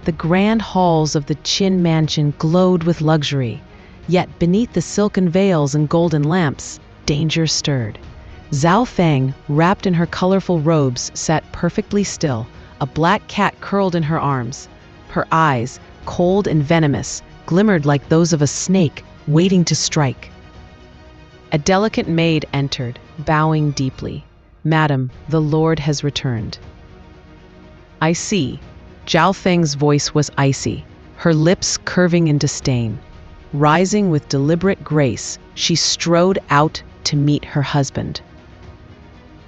The grand halls of the Qin mansion glowed with luxury, yet beneath the silken veils and golden lamps, danger stirred. Zhao Feng, wrapped in her colorful robes, sat perfectly still, a black cat curled in her arms. Her eyes, cold and venomous, glimmered like those of a snake waiting to strike. A delicate maid entered, bowing deeply. "Madam, the Lord has returned." "I see." Zhao Feng's voice was icy, her lips curving in disdain. Rising with deliberate grace, she strode out to meet her husband.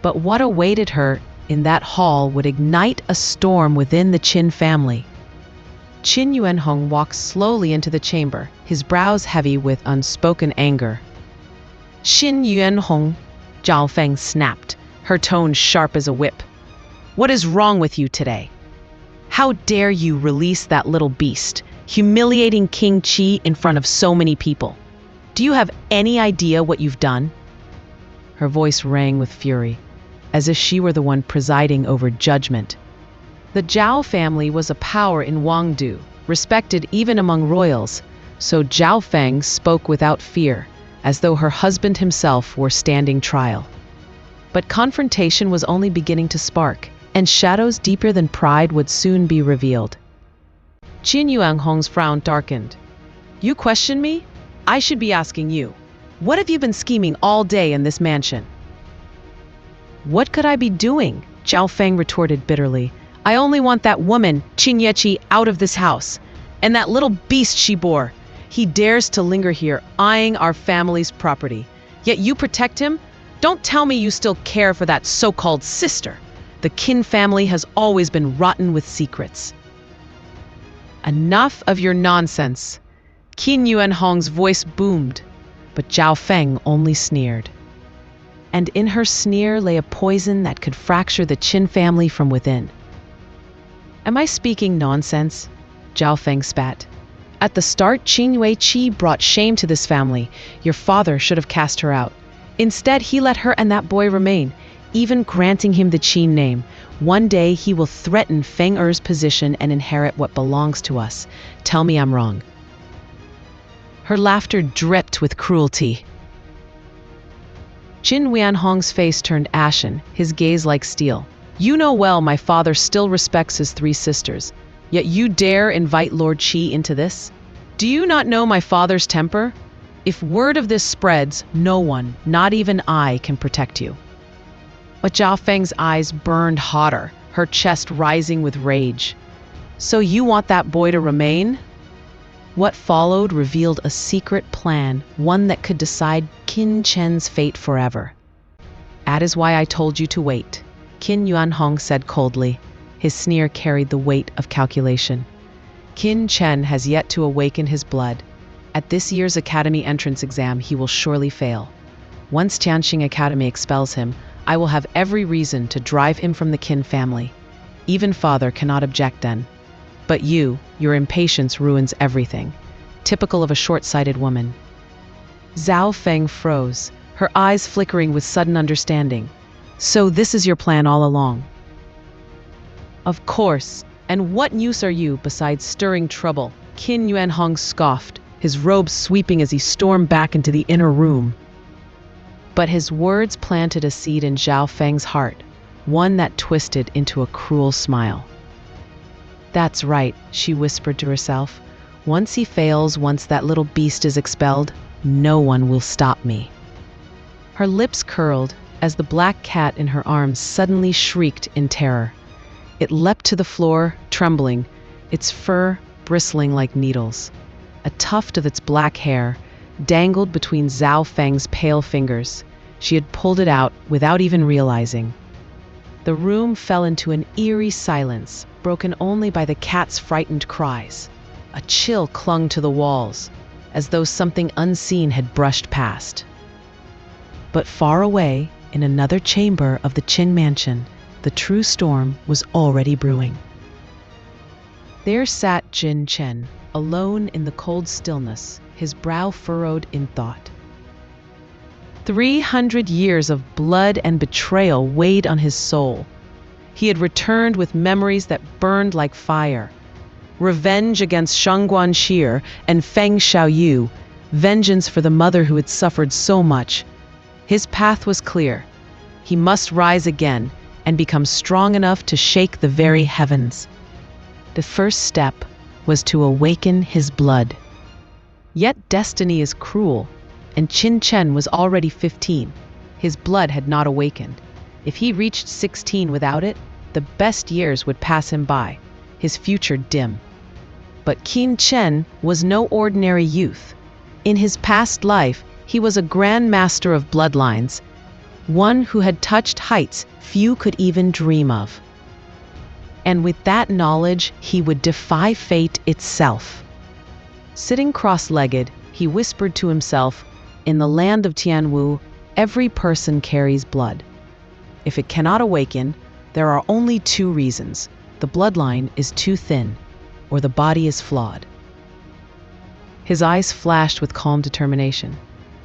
But what awaited her in that hall would ignite a storm within the Qin family. Qin Yuanhong walked slowly into the chamber, his brows heavy with unspoken anger. "Qin Yuanhong," Zhao Feng snapped, her tone sharp as a whip. "What is wrong with you today? How dare you release that little beast, humiliating King Qi in front of so many people? Do you have any idea what you've done?" Her voice rang with fury, as if she were the one presiding over judgment. The Zhao family was a power in Wangdu, respected even among royals, so Zhao Feng spoke without fear, as though her husband himself were standing trial. But confrontation was only beginning to spark, and shadows deeper than pride would soon be revealed. Qin Yuanhong's frown darkened. "You question me? I should be asking you. What have you been scheming all day in this mansion?" "What could I be doing?" Zhao Feng retorted bitterly. "I only want that woman, Qin Yeqi, out of this house. And that little beast she bore. He dares to linger here, eyeing our family's property. Yet you protect him? Don't tell me you still care for that so-called sister. The Qin family has always been rotten with secrets." "Enough of your nonsense." Qin Yuanhong's voice boomed, but Zhao Feng only sneered. And in her sneer lay a poison that could fracture the Qin family from within. "Am I speaking nonsense?" Zhao Feng spat. "At the start, Qin Yueqi brought shame to this family. Your father should have cast her out. Instead, he let her and that boy remain, even granting him the Qin name. One day, he will threaten Feng Er's position and inherit what belongs to us. Tell me I'm wrong." Her laughter dripped with cruelty. Qin Yuanhong's face turned ashen, his gaze like steel. "You know well my father still respects his three sisters, yet you dare invite Lord Qi into this? Do you not know my father's temper? If word of this spreads, no one, not even I, can protect you." But Zhao Feng's eyes burned hotter, her chest rising with rage. "So you want that boy to remain?" What followed revealed a secret plan, one that could decide Qin Chen's fate forever. "That is why I told you to wait," Qin Yuanhong said coldly. His sneer carried the weight of calculation. "Qin Chen has yet to awaken his blood. At this year's Academy entrance exam, he will surely fail. Once Tianxing Academy expels him, I will have every reason to drive him from the Qin family. Even father cannot object then. But your impatience ruins everything. Typical of a short-sighted woman." Zhao Feng froze, her eyes flickering with sudden understanding. "So this is your plan all along?" "Of course. And what use are you besides stirring trouble?" Qin Yuanhong scoffed, his robes sweeping as he stormed back into the inner room. But his words planted a seed in Zhao Feng's heart, one that twisted into a cruel smile. "That's right," she whispered to herself. "Once he fails, once that little beast is expelled, no one will stop me." Her lips curled as the black cat in her arms suddenly shrieked in terror. It leapt to the floor, trembling, its fur bristling like needles. A tuft of its black hair dangled between Zhao Feng's pale fingers. She had pulled it out without even realizing. The room fell into an eerie silence, broken only by the cat's frightened cries. A chill clung to the walls, as though something unseen had brushed past. But far away, in another chamber of the Qin mansion, the true storm was already brewing. There sat Qin Chen, alone in the cold stillness, his brow furrowed in thought. 300 years of blood and betrayal weighed on his soul. He had returned with memories that burned like fire. revenge against Shangguan Xie and Feng Xiaoyu, vengeance for the mother who had suffered so much. His path was clear. He must rise again and become strong enough to shake the very heavens. The first step was to awaken his blood. Yet destiny is cruel, and Qin Chen was already 15. His blood had not awakened. If he reached 16 without it, the best years would pass him by, his future dim. But Qin Chen was no ordinary youth. In his past life, he was a grand master of bloodlines, one who had touched heights few could even dream of. And with that knowledge, he would defy fate itself. Sitting cross-legged, he whispered to himself, "In the land of Tianwu, every person carries blood. If it cannot awaken, there are only two reasons. The bloodline is too thin, or the body is flawed." His eyes flashed with calm determination.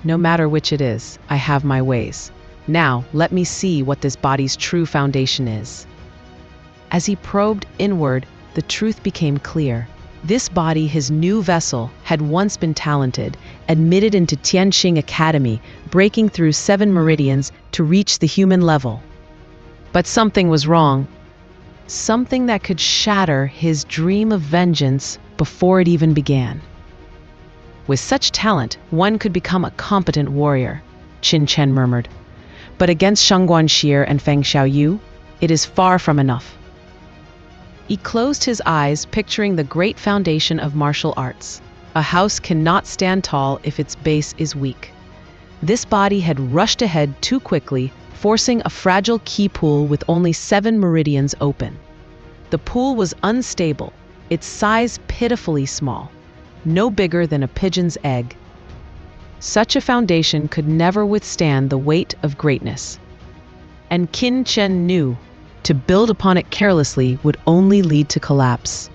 "No matter which it is, I have my ways. Now, let me see what this body's true foundation is." As he probed inward, the truth became clear. This body, his new vessel, had once been talented, admitted into Tianxing Academy, breaking through 7 meridians to reach the human level. But something was wrong. Something that could shatter his dream of vengeance before it even began. With such talent, one could become a competent warrior, Qin Chen murmured. But against Shangguan Xie and Feng Xiaoyu, it is far from enough. He closed his eyes, picturing the great foundation of martial arts. A house cannot stand tall if its base is weak. This body had rushed ahead too quickly, forcing a fragile qi pool with only 7 meridians open. The pool was unstable, its size pitifully small, no bigger than a pigeon's egg. Such a foundation could never withstand the weight of greatness. And Qin Chen knew to build upon it carelessly would only lead to collapse.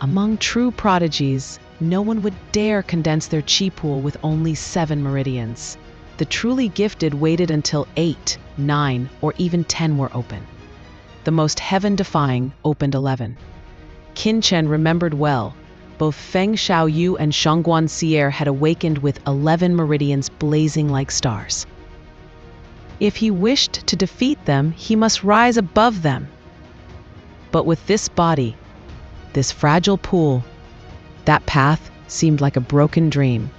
Among true prodigies, no one would dare condense their qi pool with only 7 meridians. The truly gifted waited until 8, 9, or even 10 were open. The most heaven-defying opened 11. Qin Chen remembered well. Both Feng Xiaoyu and Shangguan Xie had awakened with 11 meridians blazing like stars. If he wished to defeat them, he must rise above them. But with this body, this fragile pool, that path seemed like a broken dream.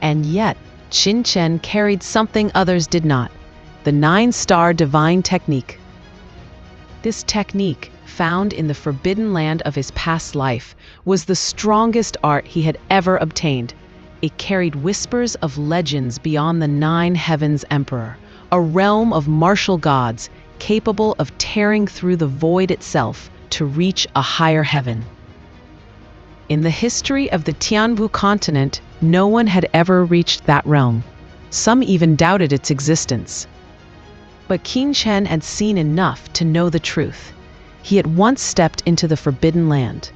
And yet, Qin Chen carried something others did not, the 9-star divine technique. This technique, found in the forbidden land of his past life, was the strongest art he had ever obtained. It carried whispers of legends beyond the 9 heavens emperor, a realm of martial gods capable of tearing through the void itself to reach a higher heaven. In the history of the Tianwu continent, no one had ever reached that realm. Some even doubted its existence. But Qin Chen had seen enough to know the truth. He had once stepped into the forbidden land.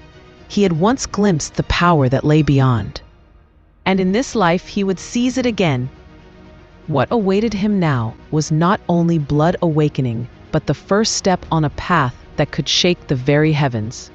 He had once glimpsed the power that lay beyond. And in this life, he would seize it again. What awaited him now was not only blood awakening, but the first step on a path that could shake the very heavens.